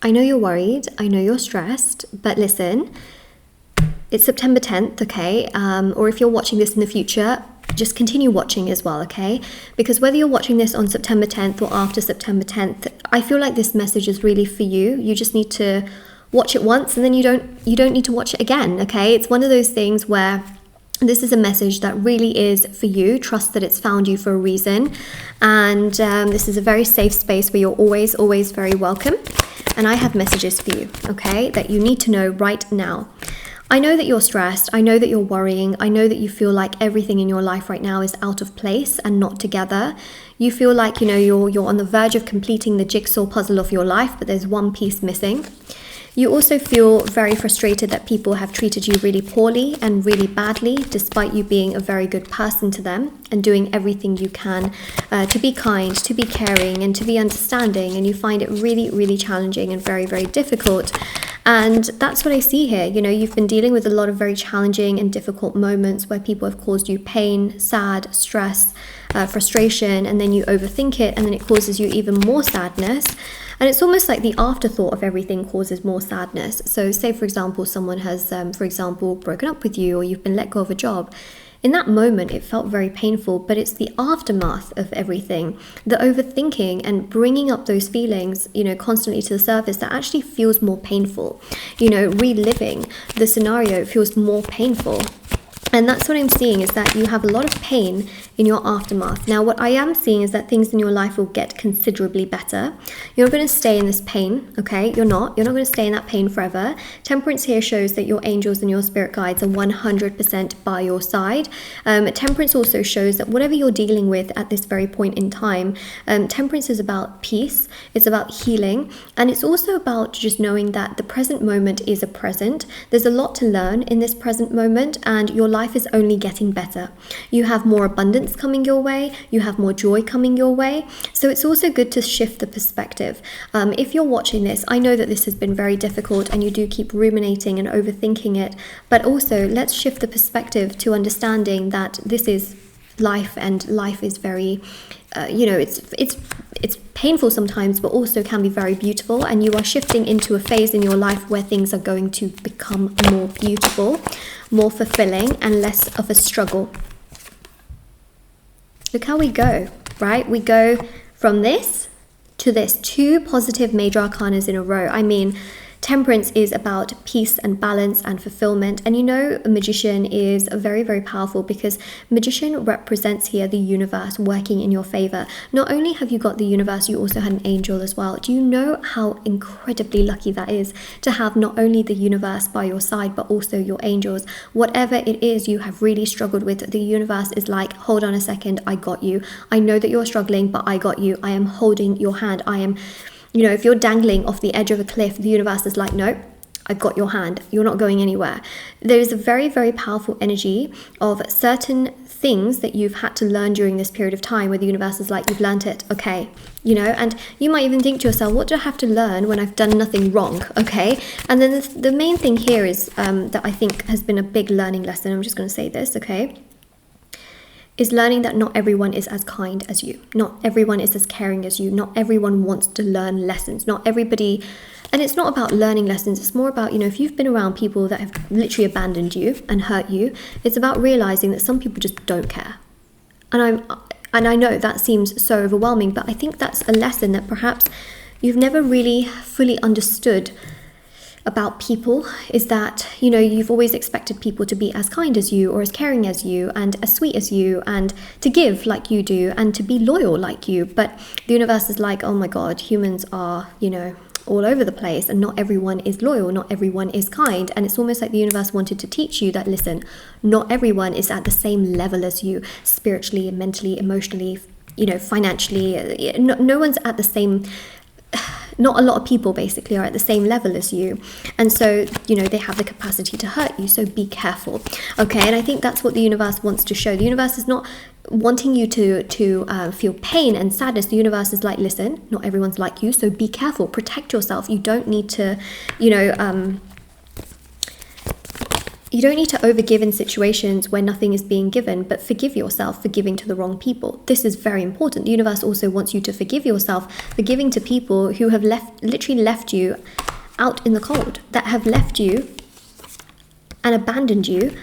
I know you're worried, I know you're stressed, but listen, it's September 10th, okay? Or if you're watching this in the future, just continue watching as well, okay? Because whether you're watching this on September 10th or after September 10th, I feel like this message is really for you. You just need to watch it once, and then you don't need to watch it again, okay? It's one of those things where this is a message that really is for you. Trust that it's found you for a reason. And this is a very safe space where you're always, always very welcome. And I have messages for you, okay, that you need to know right now. I know that you're stressed. I know that you're worrying. I know that you feel like everything in your life right now is out of place and not together. You feel like, you're on the verge of completing the jigsaw puzzle of your life, but there's one piece missing. You also feel very frustrated that people have treated you really poorly and really badly, despite you being a very good person to them and doing everything you can to be kind, to be caring, and to be understanding. And you find it really, really challenging and very, very difficult. And that's what I see here. You've been dealing with a lot of very challenging and difficult moments where people have caused you pain, sad, stress, frustration, and then you overthink it, and then it causes you even more sadness. And it's almost like the afterthought of everything causes more sadness. So say, for example, someone has, broken up with you, or you've been let go of a job. In that moment, it felt very painful, but it's the aftermath of everything, the overthinking and bringing up those feelings, constantly to the surface, that actually feels more painful. Reliving the scenario feels more painful. And that's what I'm seeing, is that you have a lot of pain in your aftermath. Now, what I am seeing is that things in your life will get considerably better. You're not going to stay in this pain, okay? You're not going to stay in that pain forever. Temperance here shows that your angels and your spirit guides are 100% by your side. Temperance also shows that whatever you're dealing with at this very point in time, temperance is about peace, it's about healing, and it's also about just knowing that the present moment is a present. There's a lot to learn in this present moment, and your life is only getting better. You have more abundance coming your way, you have more joy coming your way. So it's also good to shift the perspective. If you're watching this, I know that this has been very difficult and you do keep ruminating and overthinking it, but also let's shift the perspective to understanding that this is life, and life is very it's painful sometimes, but also can be very beautiful, and you are shifting into a phase in your life where things are going to become more beautiful, more fulfilling, and less of a struggle. Look how we go, right? We go from this to this, 2 positive major arcanas in a row. I mean, Temperance is about peace and balance and fulfillment. And a magician is very, very powerful, because magician represents here the universe working in your favor. Not only have you got the universe, you also had an angel as well. Do you know how incredibly lucky that is, to have not only the universe by your side, but also your angels? Whatever it is you have really struggled with, the universe is like, hold on a second, I got you. I know that you're struggling, but I got you. I am holding your hand. I am if you're dangling off the edge of a cliff, the universe is like, no, I've got your hand. You're not going anywhere. There is a very, very powerful energy of certain things that you've had to learn during this period of time, where the universe is like, you've learned it, okay, and you might even think to yourself, what do I have to learn when I've done nothing wrong, okay? And then the main thing here is that I think has been a big learning lesson. I'm just going to say this, okay? Is learning that not everyone is as kind as you. Not everyone is as caring as you. Not everyone wants to learn lessons. Not everybody, and it's not about learning lessons. It's more about, if you've been around people that have literally abandoned you and hurt you, it's about realizing that some people just don't care. And I know that seems so overwhelming, but I think that's a lesson that perhaps you've never really fully understood about people, is that you've always expected people to be as kind as you, or as caring as you, and as sweet as you, and to give like you do, and to be loyal like you. But the universe is like, oh my god, humans are all over the place, and not everyone is loyal, not everyone is kind. And it's almost like the universe wanted to teach you that, listen, not everyone is at the same level as you, spiritually, mentally, emotionally, financially. No one's at the same. Not a lot of people basically are at the same level as you, and so they have the capacity to hurt you, so be careful, okay? And I think that's what the universe wants to show. The universe is not wanting you to feel pain and sadness. The universe is like, listen, not everyone's like you, so be careful, protect yourself. You don't need to You don't need to overgive in situations where nothing is being given, but forgive yourself for giving to the wrong people. This is very important. The universe also wants you to forgive yourself for giving to people who have literally left you out in the cold, that have left you and abandoned you.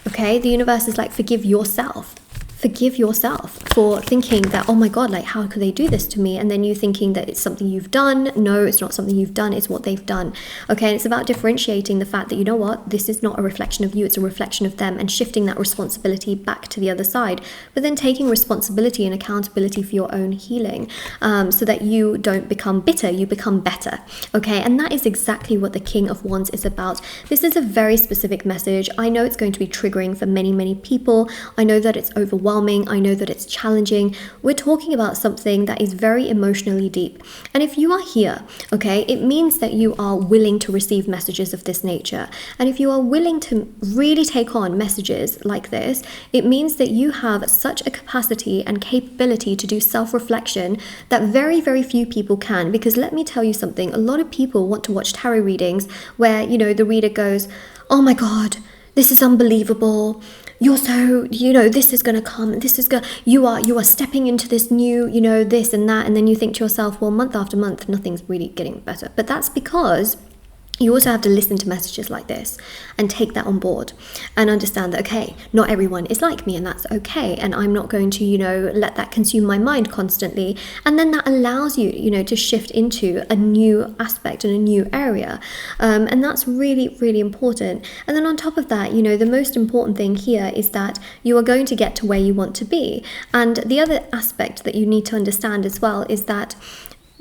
Okay, the universe is like, forgive yourself. Forgive yourself for thinking that, oh my God, like, how could they do this to me? And then you thinking that it's something you've done. No, it's not something you've done. It's what they've done. Okay, and it's about differentiating the fact that, you know what, this is not a reflection of you. It's a reflection of them, and shifting that responsibility back to the other side. But then taking responsibility and accountability for your own healing, so that you don't become bitter, you become better. Okay, and that is exactly what the King of Wands is about. This is a very specific message. I know it's going to be triggering for many, many people. I know that it's overwhelming. I know that it's challenging. We're talking about something that is very emotionally deep. And if you are here, okay, it means that you are willing to receive messages of this nature. And if you are willing to really take on messages like this, it means that you have such a capacity and capability to do self-reflection that very, very few people can. Because let me tell you something, a lot of people want to watch tarot readings where, you know, the reader goes, oh my God, this is unbelievable. You're so, you know, this is going to come, this is going, you are stepping into this new, you know, this and that. And then you think to yourself, well, month after month, nothing's really getting better. But that's because you also have to listen to messages like this and take that on board and understand that, okay, not everyone is like me, and that's okay. And I'm not going to, you know, let that consume my mind constantly. And then that allows you, you know, to shift into a new aspect and a new area. And that's really, really important. And then on top of that, you know, the most important thing here is that you are going to get to where you want to be. And the other aspect that you need to understand as well is that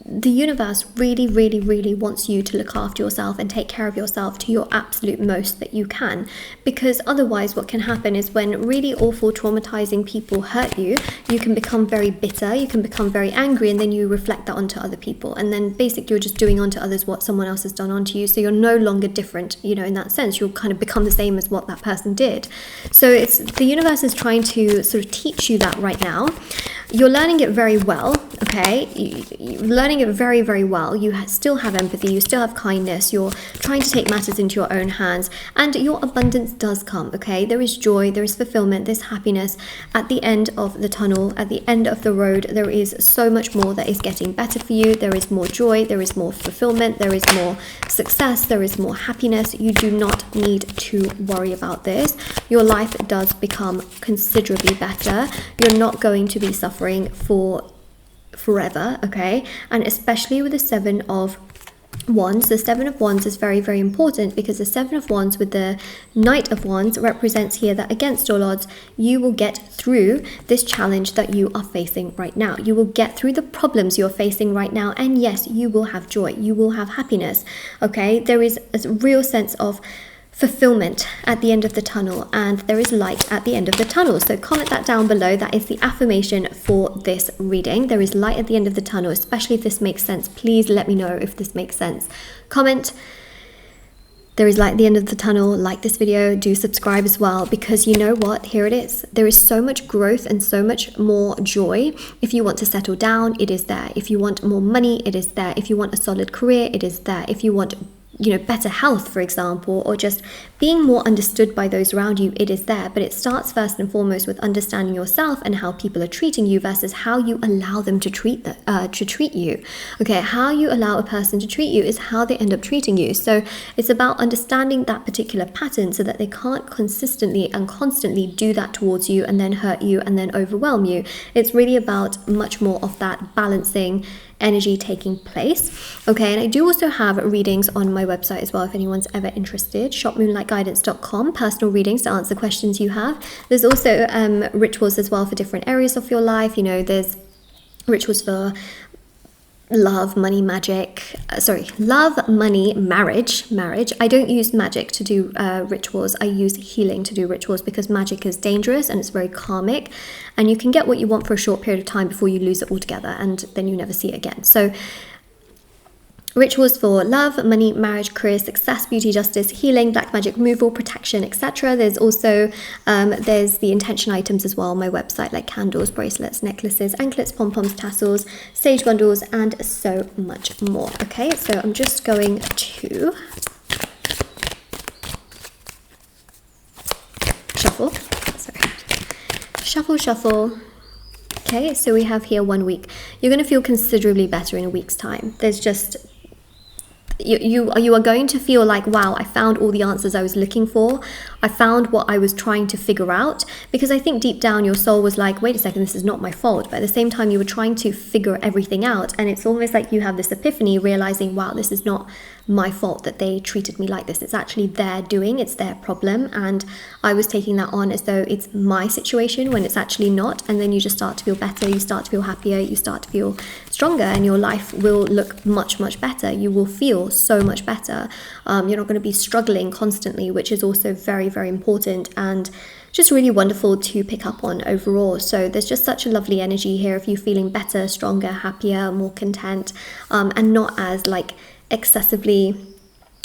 the universe really, really, really wants you to look after yourself and take care of yourself to your absolute most that you can. Because otherwise what can happen is when really awful, traumatizing people hurt you, you can become very bitter, you can become very angry, and then you reflect that onto other people. And then basically you're just doing onto others what someone else has done onto you. So you're no longer different, you know, in that sense. You'll kind of become the same as what that person did. So it's the universe is trying to sort of teach you that right now. You're learning it very well, okay? You're learning it very, very well. You still have empathy, you still have kindness, you're trying to take matters into your own hands, and your abundance does come, okay? There is joy, there is fulfillment, there's happiness at the end of the tunnel, at the end of the road. There is so much more that is getting better for you. There is more joy, there is more fulfillment, there is more success, there is more happiness. You do not need to worry about this. Your life does become considerably better. You're not going to be suffering for forever, okay? And especially with the Seven of Wands, the Seven of Wands is very, very important, because the Seven of Wands with the Knight of Wands represents here that against all odds, you will get through this challenge that you are facing right now. You will get through the problems you're facing right now, and yes, you will have joy, you will have happiness, okay? There is a real sense of fulfillment at the end of the tunnel, and there is light at the end of the tunnel. So comment that down below. That is the affirmation for this reading. There is light at the end of the tunnel, especially if this makes sense. Please let me know if this makes sense. Comment, there is light at the end of the tunnel. Like this video, do subscribe as well, because you know what, here it is. There is so much growth and so much more joy. If you want to settle down, it is there. If you want more money, it is there. If you want a solid career, it is there. If you want, you know, better health, for example, or just being more understood by those around you, it is there. But it starts first and foremost with understanding yourself and how people are treating you versus how you allow them to treat you. Okay, how you allow a person to treat you is how they end up treating you. So it's about understanding that particular pattern so that they can't consistently and constantly do that towards you and then hurt you and then overwhelm you. It's really about much more of that balancing energy taking place. Okay, and I do also have readings on my website as well if anyone's ever interested. shopmoonlightguidance.com, personal readings to answer questions you have. There's also rituals as well for different areas of your life. You know, there's rituals for love, money, love, money, marriage. I don't use magic to do rituals. I use healing to do rituals, because magic is dangerous and it's very karmic, and you can get what you want for a short period of time before you lose it altogether, and then you never see it again. So rituals for love, money, marriage, career, success, beauty, justice, healing, black magic removal, protection, etc. There's also there's the intention items as well on my website, like candles, bracelets, necklaces, anklets, pom-poms, tassels, sage bundles, and so much more. Okay, so I'm just going to shuffle. Sorry. Shuffle, shuffle. Okay, so we have here 1 week. You're going to feel considerably better in a week's time. There's just, you are going to feel like, wow, I found all the answers I was looking for. I found what I was trying to figure out, because I think deep down your soul was like, wait a second, this is not my fault. But at the same time, you were trying to figure everything out. And it's almost like you have this epiphany, realizing, wow, this is not my fault that they treated me like this. It's actually their doing, it's their problem. And I was taking that on as though it's my situation when it's actually not. And then you just start to feel better, you start to feel happier, you start to feel stronger, and your life will look much, much better. You will feel so much better. You're not going to be struggling constantly, which is also very, very important and just really wonderful to pick up on overall. So there's just such a lovely energy here of you feeling better, stronger, happier, more content, and not as like excessively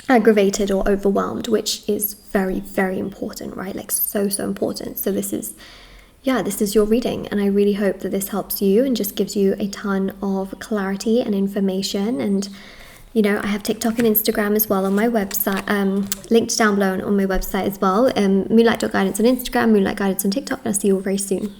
aggravated or overwhelmed, which is very, very important, right? Like so important. So this is your reading, and I really hope that this helps you and just gives you a ton of clarity and information. And you know, I have TikTok and Instagram as well on my website, linked down below on my website as well. Moonlight.guidance on Instagram, Moonlight Guidance on TikTok, and I'll see you all very soon.